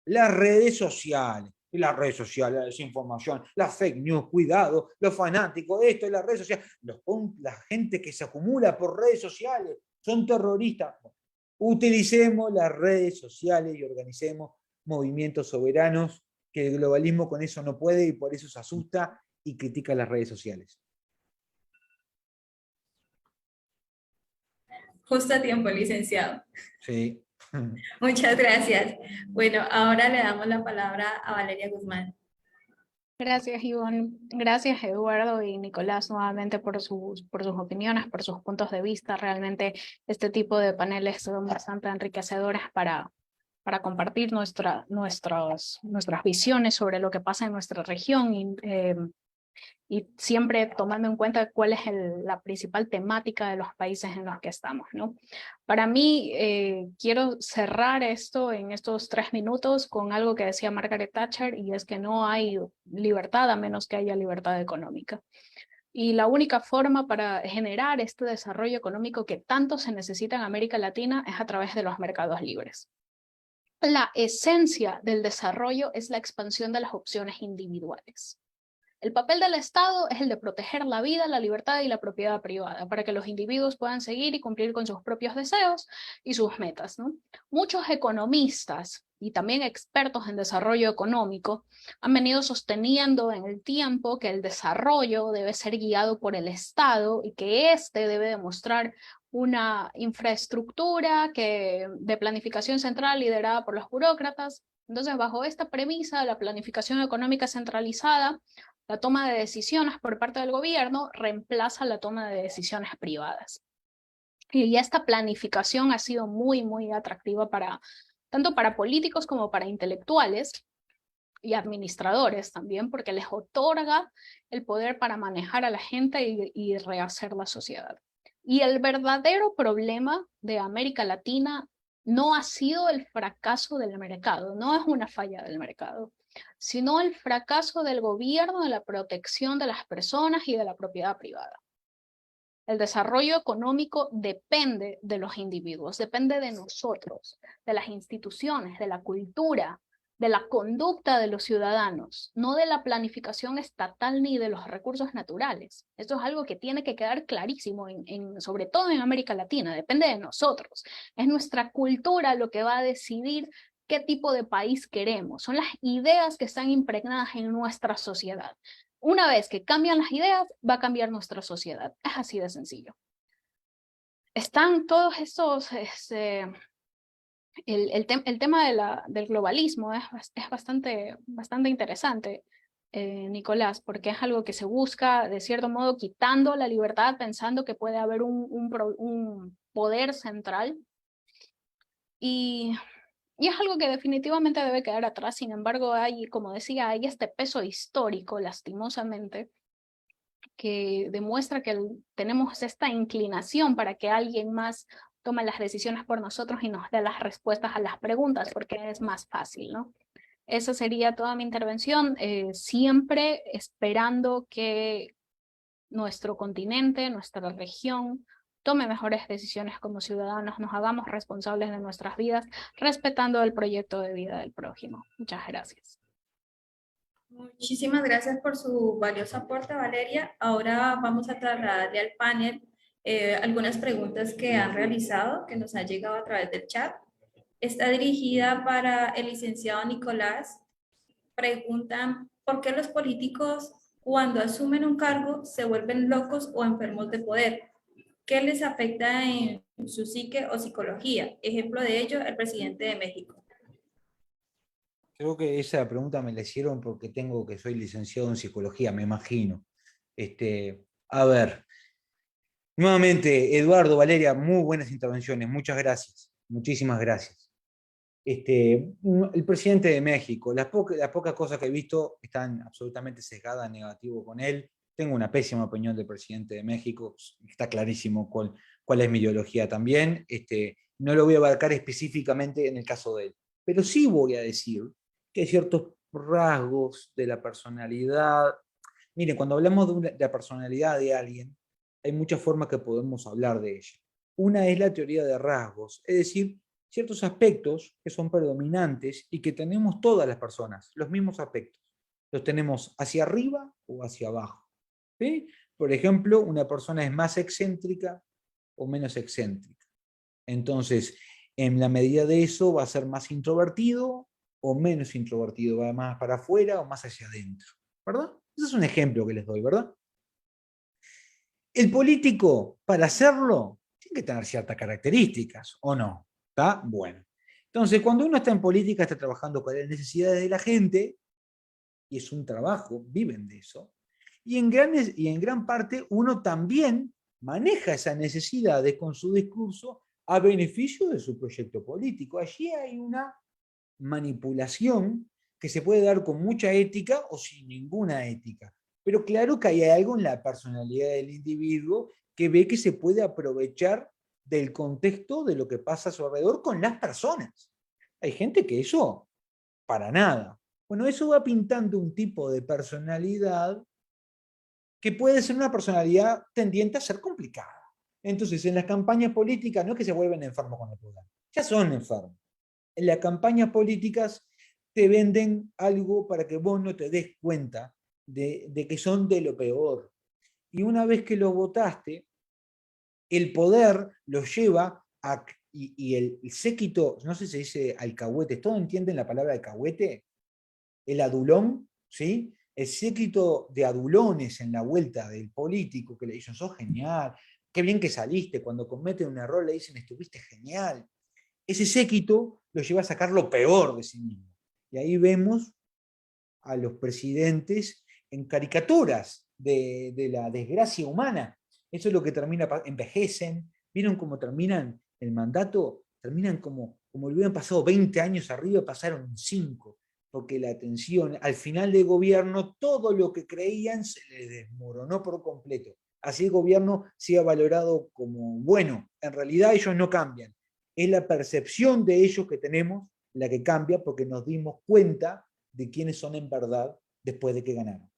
Las redes sociales. Y las redes sociales, la desinformación, las fake news, cuidado, los fanáticos, esto, las redes sociales, la gente que se acumula por redes sociales, son terroristas. Utilicemos las redes sociales y organicemos movimientos soberanos, que el globalismo con eso no puede y por eso se asusta y critica las redes sociales. Justo a tiempo, licenciado. Sí. Muchas gracias. Bueno, ahora le damos la palabra a Valeria Guzmán. Gracias, Ivonne. Gracias, Eduardo y Nicolás, nuevamente por sus opiniones, por sus puntos de vista. Realmente este tipo de paneles son bastante enriquecedores para compartir nuestras visiones sobre lo que pasa en nuestra región y siempre tomando en cuenta cuál es la principal temática de los países en los que estamos, ¿no? Para mí, quiero cerrar esto en estos 3 minutos con algo que decía Margaret Thatcher, y es que no hay libertad a menos que haya libertad económica. Y la única forma para generar este desarrollo económico que tanto se necesita en América Latina es a través de los mercados libres. La esencia del desarrollo es la expansión de las opciones individuales. El papel del Estado es el de proteger la vida, la libertad y la propiedad privada para que los individuos puedan seguir y cumplir con sus propios deseos y sus metas, ¿no? Muchos economistas y también expertos en desarrollo económico han venido sosteniendo en el tiempo que el desarrollo debe ser guiado por el Estado y que éste debe demostrar una infraestructura de planificación central liderada por los burócratas. Entonces, bajo esta premisa, la planificación económica centralizada, la toma de decisiones por parte del gobierno reemplaza la toma de decisiones privadas. Y esta planificación ha sido muy, muy atractiva tanto para políticos como para intelectuales y administradores también, porque les otorga el poder para manejar a la gente y rehacer la sociedad. Y el verdadero problema de América Latina no ha sido el fracaso del mercado, no es una falla del mercado, sino el fracaso del gobierno de la protección de las personas y de la propiedad privada. El desarrollo económico depende de los individuos, depende de nosotros, de las instituciones, de la cultura, de la conducta de los ciudadanos, no de la planificación estatal ni de los recursos naturales. Esto es algo que tiene que quedar clarísimo, sobre todo en América Latina, depende de nosotros. Es nuestra cultura lo que va a decidir qué tipo de país queremos. Son las ideas que están impregnadas en nuestra sociedad. Una vez que cambian las ideas, va a cambiar nuestra sociedad. Es así de sencillo. Están todos estos... El tema del globalismo es bastante interesante, Nicolás, porque es algo que se busca, de cierto modo, quitando la libertad, pensando que puede haber un poder central. Y es algo que definitivamente debe quedar atrás. Sin embargo, como decía, hay este peso histórico, lastimosamente, que demuestra que tenemos esta inclinación para que alguien más tome las decisiones por nosotros y nos dé las respuestas a las preguntas, porque es más fácil, ¿no? Esa sería toda mi intervención, siempre esperando que nuestro continente, nuestra región, tome mejores decisiones como ciudadanos, nos hagamos responsables de nuestras vidas, respetando el proyecto de vida del prójimo. Muchas gracias. Muchísimas gracias por su valioso aporte, Valeria. Ahora vamos a trasladarle al panel algunas preguntas que han realizado, que nos han llegado a través del chat. Está dirigida para el licenciado Nicolás. Preguntan, ¿por qué los políticos cuando asumen un cargo se vuelven locos o enfermos de poder? ¿Qué les afecta en su psique o psicología? Ejemplo de ello, el presidente de México. Creo que esa pregunta me la hicieron porque soy licenciado en psicología, me imagino. A ver, nuevamente, Eduardo, Valeria, muy buenas intervenciones, muchas gracias, muchísimas gracias. El presidente de México, las pocas cosas que he visto están absolutamente sesgadas, negativo con él. Tengo una pésima opinión del presidente de México, está clarísimo cuál es mi ideología también. No lo voy a abarcar específicamente en el caso de él, pero sí voy a decir que hay ciertos rasgos de la personalidad. Miren, cuando hablamos de la personalidad de alguien, hay muchas formas que podemos hablar de ella. Una es la teoría de rasgos, es decir, ciertos aspectos que son predominantes y que tenemos todas las personas, los mismos aspectos. Los tenemos hacia arriba o hacia abajo, ¿sí? Por ejemplo, una persona es más excéntrica o menos excéntrica. Entonces, en la medida de eso, va a ser más introvertido o menos introvertido, va más para afuera o más hacia adentro, ¿verdad? Ese es un ejemplo que les doy, ¿verdad? El político, para hacerlo, tiene que tener ciertas características, ¿o no? ¿Está? Bueno. Entonces, cuando uno está en política, está trabajando con las necesidades de la gente, y es un trabajo, viven de eso, y en gran parte uno también maneja esas necesidades con su discurso a beneficio de su proyecto político. Allí hay una manipulación que se puede dar con mucha ética o sin ninguna ética. Pero claro que hay algo en la personalidad del individuo que ve que se puede aprovechar del contexto de lo que pasa a su alrededor con las personas. Hay gente que eso, para nada. Bueno, eso va pintando un tipo de personalidad que puede ser una personalidad tendiente a ser complicada. Entonces, en las campañas políticas no es que se vuelven enfermos con el poder, ya son enfermos. En las campañas políticas te venden algo para que vos no te des cuenta de que son de lo peor. Y una vez que lo votaste, el poder los lleva a... Y el séquito, no sé si se dice alcahuete, ¿todos entienden la palabra alcahuete? El adulón, ¿sí? El séquito de adulones en la vuelta del político que le dicen, sos genial, qué bien que saliste, cuando cometen un error le dicen, estuviste genial. Ese séquito lo lleva a sacar lo peor de sí mismo. Y ahí vemos a los presidentes en caricaturas de la desgracia humana. Eso es lo que termina, envejecen, ¿vieron cómo terminan el mandato? Terminan como le hubieran pasado 20 años arriba, pasaron 5, porque la atención, al final del gobierno, todo lo que creían se les desmoronó por completo. Así el gobierno sea valorado como bueno. En realidad ellos no cambian. Es la percepción de ellos que tenemos la que cambia porque nos dimos cuenta de quiénes son en verdad después de que ganaron.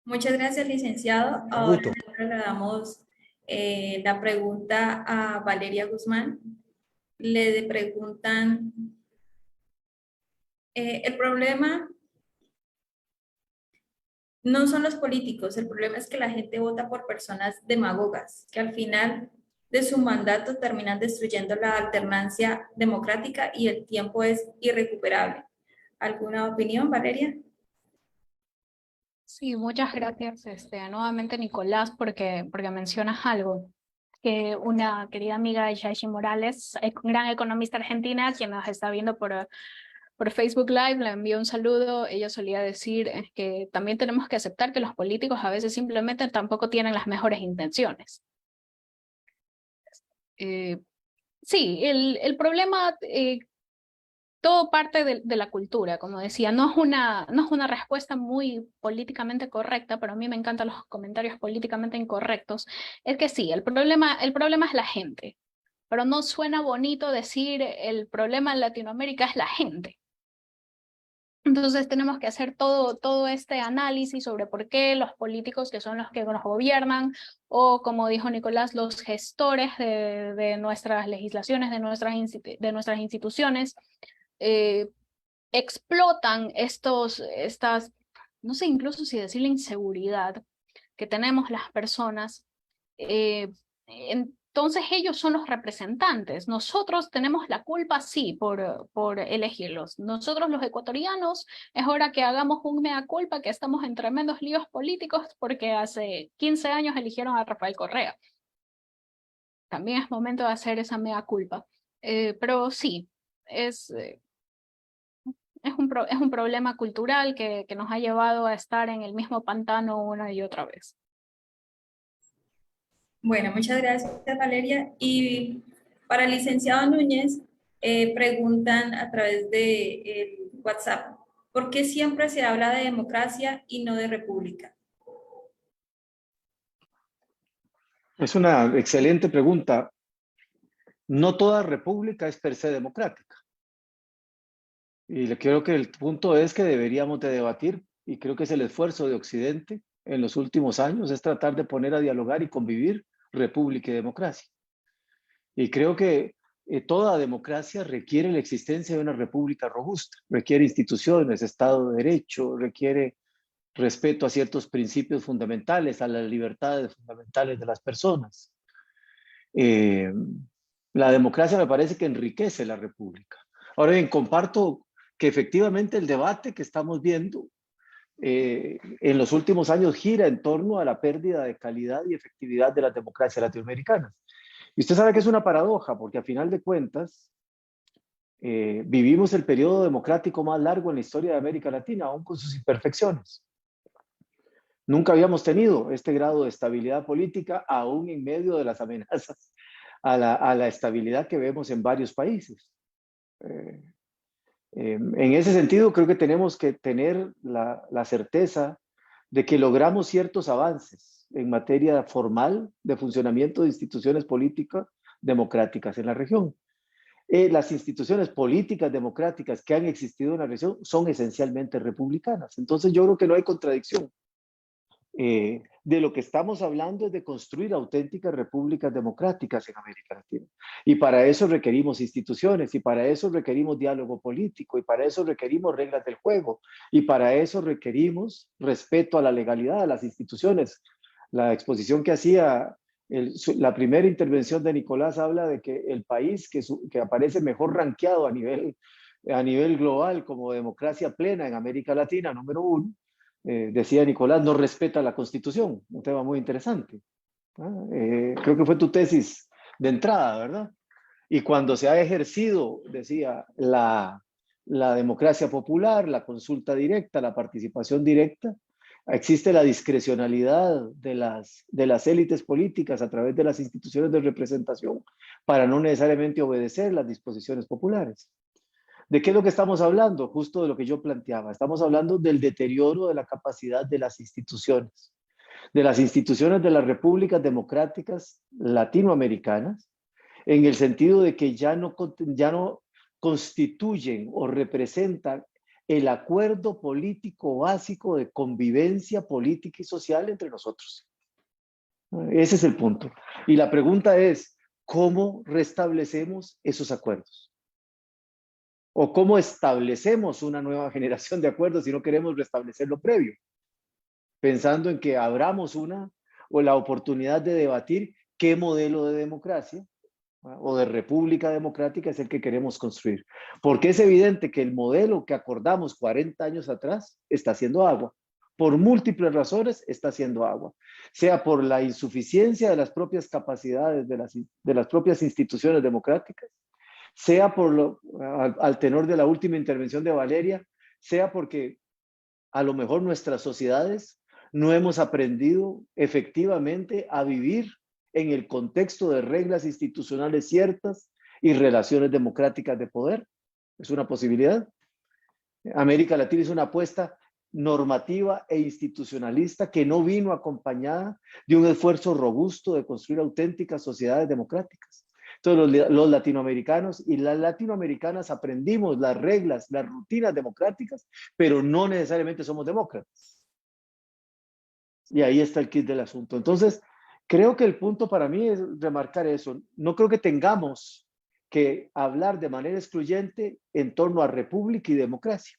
Muchas gracias, licenciado. Un Ahora gusto. le damos la pregunta a Valeria Guzmán. Le preguntan, el problema no son los políticos, el problema es que la gente vota por personas demagogas, que al final de su mandato terminan destruyendo la alternancia democrática y el tiempo es irrecuperable. ¿Alguna opinión, Valeria? Sí, muchas gracias nuevamente, Nicolás, porque mencionas algo que una querida amiga, Yashi Morales, gran economista argentina, quien nos está viendo por Facebook Live, le envío un saludo. Ella solía decir que también tenemos que aceptar que los políticos a veces simplemente tampoco tienen las mejores intenciones. Sí, el problema, todo parte de la cultura, como decía, no es una respuesta muy políticamente correcta, pero a mí me encantan los comentarios políticamente incorrectos. Es que sí, el problema es la gente, pero no suena bonito decir el problema en Latinoamérica es la gente. Entonces tenemos que hacer todo este análisis sobre por qué los políticos, que son los que nos gobiernan, o como dijo Nicolás, los gestores de nuestras legislaciones, de nuestras instituciones, explotan estas, no sé incluso si decir la inseguridad que tenemos las personas. Entonces ellos son los representantes. Nosotros tenemos la culpa, sí, por elegirlos. Nosotros los ecuatorianos es hora que hagamos un mea culpa, que estamos en tremendos líos políticos porque hace 15 años eligieron a Rafael Correa. También es momento de hacer esa mea culpa. Pero sí, es un problema cultural que nos ha llevado a estar en el mismo pantano una y otra vez. Bueno, muchas gracias, Valeria. Y para el licenciado Núñez, preguntan a través de WhatsApp, ¿por qué siempre se habla de democracia y no de república? Es una excelente pregunta. No toda república es per se democrática. Y creo que el punto es que deberíamos de debatir, y creo que es el esfuerzo de Occidente en los últimos años, es tratar de poner a dialogar y convivir república y democracia. Y creo que toda democracia requiere la existencia de una república robusta, requiere instituciones, Estado de Derecho, requiere respeto a ciertos principios fundamentales, a las libertades fundamentales de las personas. La democracia me parece que enriquece la república. Ahora bien, comparto que efectivamente el debate que estamos viendo en los últimos años gira en torno a la pérdida de calidad y efectividad de las democracias latinoamericanas. Y usted sabe que es una paradoja, porque a final de cuentas, vivimos el periodo democrático más largo en la historia de América Latina, aún con sus imperfecciones. Nunca habíamos tenido este grado de estabilidad política, aún en medio de las amenazas a la estabilidad que vemos en varios países. En ese sentido, creo que tenemos que tener la certeza de que logramos ciertos avances en materia formal de funcionamiento de instituciones políticas democráticas en la región. Las instituciones políticas democráticas que han existido en la región son esencialmente republicanas. Entonces yo creo que no hay contradicción. De lo que estamos hablando es de construir auténticas repúblicas democráticas en América Latina. Y para eso requerimos instituciones, y para eso requerimos diálogo político, y para eso requerimos reglas del juego, y para eso requerimos respeto a la legalidad de las instituciones. La exposición que hacía, la primera intervención de Nicolás habla de que el país que aparece mejor rankeado a nivel global como democracia plena en América Latina, número 1, decía Nicolás, no respeta la Constitución, un tema muy interesante. Creo que fue tu tesis de entrada, ¿verdad? Y cuando se ha ejercido, decía, la democracia popular, la consulta directa, la participación directa, existe la discrecionalidad de las élites políticas a través de las instituciones de representación para no necesariamente obedecer las disposiciones populares. ¿De qué es lo que estamos hablando? Justo de lo que yo planteaba. Estamos hablando del deterioro de la capacidad de las instituciones de las repúblicas democráticas latinoamericanas, en el sentido de que ya no constituyen o representan el acuerdo político básico de convivencia política y social entre nosotros. Ese es el punto. Y la pregunta es, ¿cómo restablecemos esos acuerdos? ¿O cómo establecemos una nueva generación de acuerdos si no queremos restablecer lo previo? Pensando en que abramos la oportunidad de debatir qué modelo de democracia o de república democrática es el que queremos construir. Porque es evidente que el modelo que acordamos 40 años atrás está haciendo agua. Por múltiples razones está haciendo agua. Sea por la insuficiencia de las propias capacidades de las propias instituciones democráticas, sea al tenor de la última intervención de Valeria, sea porque a lo mejor nuestras sociedades no hemos aprendido efectivamente a vivir en el contexto de reglas institucionales ciertas y relaciones democráticas de poder. Es una posibilidad. América Latina es una apuesta normativa e institucionalista que no vino acompañada de un esfuerzo robusto de construir auténticas sociedades democráticas. Entonces los latinoamericanos y las latinoamericanas aprendimos las reglas, las rutinas democráticas, pero no necesariamente somos demócratas. Y ahí está el kit del asunto. Entonces, creo que el punto para mí es remarcar eso. No creo que tengamos que hablar de manera excluyente en torno a república y democracia.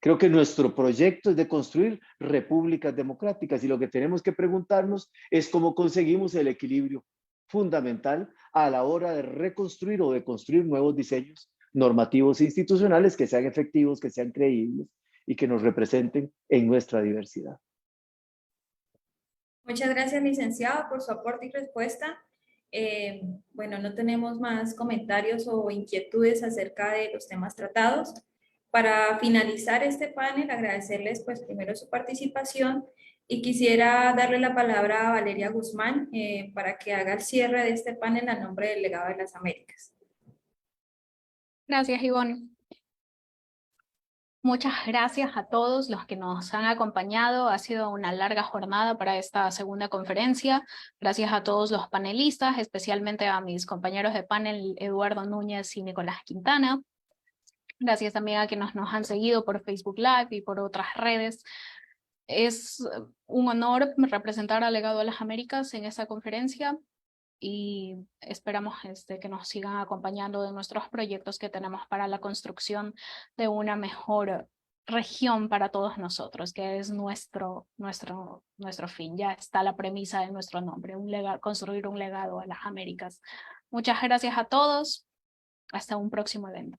Creo que nuestro proyecto es de construir repúblicas democráticas y lo que tenemos que preguntarnos es cómo conseguimos el equilibrio fundamental a la hora de reconstruir o de construir nuevos diseños normativos e institucionales que sean efectivos, que sean creíbles y que nos representen en nuestra diversidad. Muchas gracias, licenciado, por su aporte y respuesta. Bueno, no tenemos más comentarios o inquietudes acerca de los temas tratados. Para finalizar este panel, agradecerles pues primero su participación y quisiera darle la palabra a Valeria Guzmán para que haga el cierre de este panel a nombre del Legado de las Américas. Gracias, Ivonne. Muchas gracias a todos los que nos han acompañado. Ha sido una larga jornada para esta segunda conferencia. Gracias a todos los panelistas, especialmente a mis compañeros de panel Eduardo Núñez y Nicolás Quintana. Gracias también a quienes nos han seguido por Facebook Live y por otras redes. Es un honor representar al Legado de las Américas en esta conferencia y esperamos que nos sigan acompañando de nuestros proyectos que tenemos para la construcción de una mejor región para todos nosotros, que es nuestro fin. Ya está la premisa de nuestro nombre, construir un legado a las Américas. Muchas gracias a todos. Hasta un próximo evento.